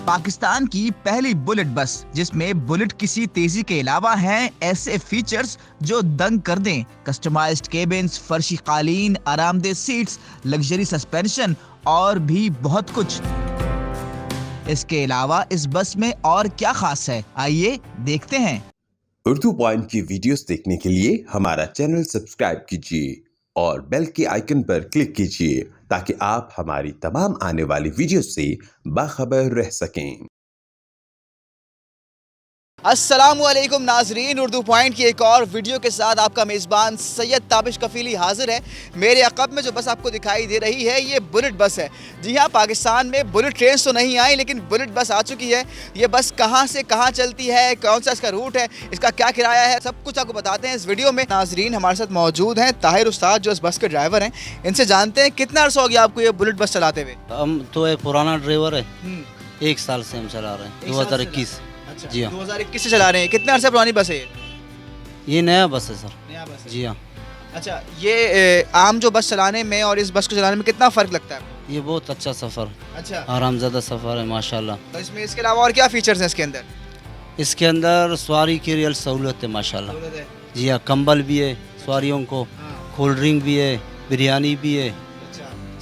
पाकिस्तान की पहली बुलेट बस जिसमें बुलेट किसी तेजी के अलावा हैं ऐसे फीचर्स जो दंग कर दें। कस्टमाइज्ड केबिन्स, फर्शी कालीन, आरामदेह सीट्स, लग्जरी सस्पेंशन और भी बहुत कुछ। इसके अलावा इस बस में और क्या खास है, आइए देखते हैं। उर्दू पॉइंट की वीडियोस देखने के लिए हमारा चैनल सब्सक्राइब कीजिए और बेल के आइकन पर क्लिक कीजिए ताकि आप हमारी तमाम आने वाली वीडियो से बाखबर रह सकें। अस्सलामुअलैकुम नाजरीन, उर्दू पॉइंट की एक और वीडियो के साथ आपका मेज़बान सैयद ताबिश कफीली हाजिर है। मेरे अक़ब में जो बस आपको दिखाई दे रही है ये बुलेट बस है। जी हाँ, पाकिस्तान में बुलेट ट्रेन तो नहीं आई लेकिन बुलेट बस आ चुकी है। ये बस कहाँ से कहाँ चलती है, कौन सा इसका रूट है, इसका क्या किराया है, सब कुछ आपको बताते हैं इस वीडियो में। नाजरीन, हमारे साथ मौजूद हैं ताहिर उस्ताद जो इस बस के ड्राइवर हैं। इनसे जानते हैं कितना अर्सा हो गया आपको ये बुलेट बस चलाते हुए। हम तो एक पुराना ड्राइवर है, 1 साल से हम चला रहे हैं, 2021। अच्छा, जी हाँ, 2021 से चला रहे हैं। कितने अर्से पुरानी बस है ये नया बस है सर। नया बस है। जी हाँ, अच्छा, ये आम जो बस चलाने में और इस बस को चलाने में कितना फ़र्क लगता है? ये बहुत अच्छा सफ़र, अच्छा, आरामज़दा सफ़र है माशाल्लाह। तो इसमें इसके अलावा और क्या फीचर्स हैं इसके अंदर? इसके अंदर सवारी की रियल सहूलत है माशाल्लाह। जी हाँ, कंबल भी है सवारियों को, कोल्ड ड्रिंक भी है, बिरयानी भी है,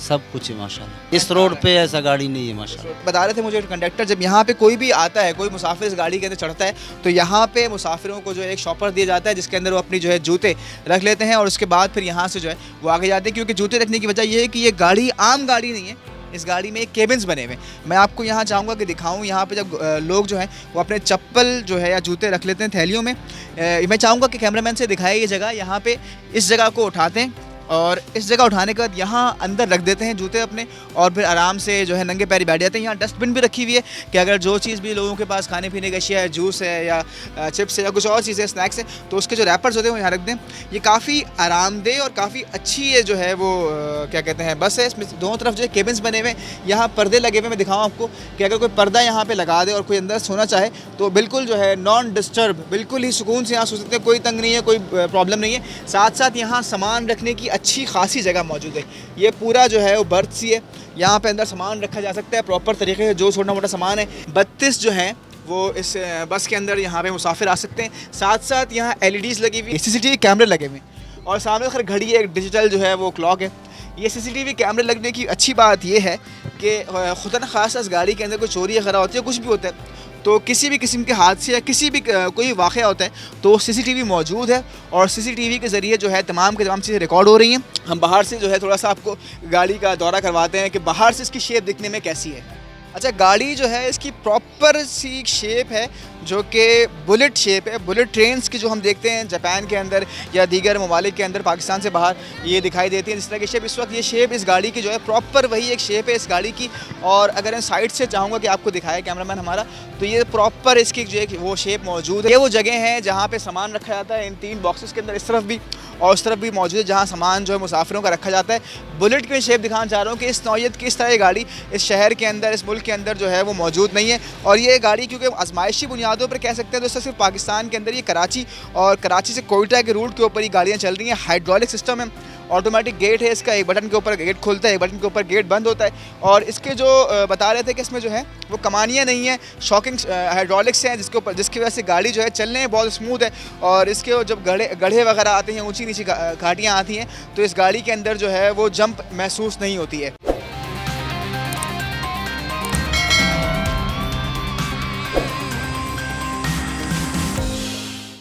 सब कुछ है माशाल्लाह। इस रोड पे ऐसा गाड़ी नहीं है माशाल्लाह। बता रहे थे मुझे कंडक्टर, जब यहाँ पे कोई भी आता है, कोई मुसाफिर इस गाड़ी के अंदर चढ़ता है तो यहाँ पे मुसाफिरों को जो है एक शॉपर दिया जाता है जिसके अंदर वो अपनी जो है जूते रख लेते हैं और उसके बाद फिर यहाँ से जो है वो आगे जाते हैं। क्योंकि जूते रखने की वजह ये है कि ये गाड़ी आम गाड़ी नहीं है, इस गाड़ी में एक केबिन्स बने हुए। मैं आपको यहाँ चाहूँगा कि दिखाऊँ, यहाँ पे जब लोग जो हैं वो अपने चप्पल जो है या जूते रख लेते हैं थैलियों में। मैं चाहूँगा कि कैमरामैन से दिखाए ये जगह। यहाँ पे इस जगह को उठाते हैं और इस जगह उठाने के बाद यहाँ अंदर रख देते हैं जूते अपने और फिर आराम से जो है नंगे पैरी बैठ जाते हैं। यहाँ डस्टबिन भी रखी हुई है कि अगर जो चीज़ भी लोगों के पास खाने पीने का अशिया है, जूस है या चिप्स है या कुछ और चीज़ें, स्नैक्स है, तो उसके जो रैपर्स होते हैं वो यहाँ रख दें। ये काफ़ी आरामदेह और काफ़ी अच्छी ये जो है वो क्या कहते हैं बस है। इसमें दोनों तरफ जो है केबिन्स बने हुए हैं, यहाँ पर्दे लगे हुए। मैं दिखाऊँ आपको कि अगर कोई पर्दा यहाँ पर लगा दे और कोई अंदर सोना चाहे तो बिल्कुल जो है नॉन डिस्टर्ब, बिल्कुल ही सुकून से यहाँ सो सकते हैं, कोई तंग नहीं है, कोई प्रॉब्लम नहीं है। साथ साथ यहाँ सामान रखने की अच्छी खासी जगह मौजूद है। ये पूरा जो है वो बर्थ सी है, यहाँ पे अंदर सामान रखा जा सकता है प्रॉपर तरीके से। जो छोटा मोटा सामान है 32 जो है वो इस बस के अंदर यहाँ पे मुसाफिर आ सकते हैं। साथ साथ यहाँ LEDs लगी हुई, CCTV कैमरे लगे हुए हैं और सामने खैर घड़ी है, एक डिजिटल जो है वो क्लॉक है। ये CCTV कैमरे लगने की अच्छी बात ये है कि खुदा न खासा इस गाड़ी के अंदर कोई चोरी वगैरह होती है, कुछ भी होता है तो किसी भी किस्म के हादसे या किसी भी कोई वाक़या होता है तो CCTV मौजूद है और CCTV के ज़रिए जो है तमाम की तमाम चीज़ें रिकॉर्ड हो रही हैं। हम बाहर से जो है थोड़ा सा आपको गाड़ी का दौरा करवाते हैं कि बाहर से इसकी शेप दिखने में कैसी है। अच्छा, गाड़ी जो है इसकी प्रॉपर सी शेप है जो कि बुलेट शेप है। बुलेट ट्रेन्स की जो हम देखते हैं जापान के अंदर या दीगर ममालिक के अंदर, पाकिस्तान से बाहर ये दिखाई देती है जिस तरह की शेप। इस वक्त ये शेप इस गाड़ी की जो है प्रॉपर वही एक शेप है इस गाड़ी की। और अगर मैं साइड से चाहूँगा कि आपको दिखाए कैमरामैन हमारा, तो ये प्रॉपर इसकी जो है वो शेप मौजूद है। ये वो जगह है जहाँ पर सामान रखा जाता है इन 3 बॉक्सेस के अंदर, इस तरफ भी और उस तरफ भी मौजूद है जहाँ सामान जो है मुसाफिरों का रखा जाता है। बुलेट की शेप दिखाना चाह रहा हूँ कि इस नौयत की इस तरह की गाड़ी इस शहर के अंदर, इस मुल्क के अंदर जो है वो मौजूद नहीं है। और ये गाड़ी क्योंकि आजमाइशी बुनियादों पर कह सकते हैं दोस्तों, सिर्फ पाकिस्तान के अंदर ये कराची और कराची से कोयटा के रूट के ऊपर ये गाड़ियाँ चल रही हैं। हाइड्रोलिक सिस्टम है, ऑटोमेटिक गेट है इसका, एक बटन के ऊपर गेट खुलता है, एक बटन के ऊपर गेट बंद होता है। और इसके जो बता रहे थे कि इसमें जो है वो कमानियाँ नहीं है, शॉकिंग हाइड्रोलिक्स हैं जिसकी वजह से गाड़ी जो है चलने में बहुत स्मूथ है। और इसके जब गड्ढे वगैरह आते हैं, ऊंची नीची घाटियाँ आती हैं तो इस गाड़ी के अंदर जो है वो जंप महसूस नहीं होती है।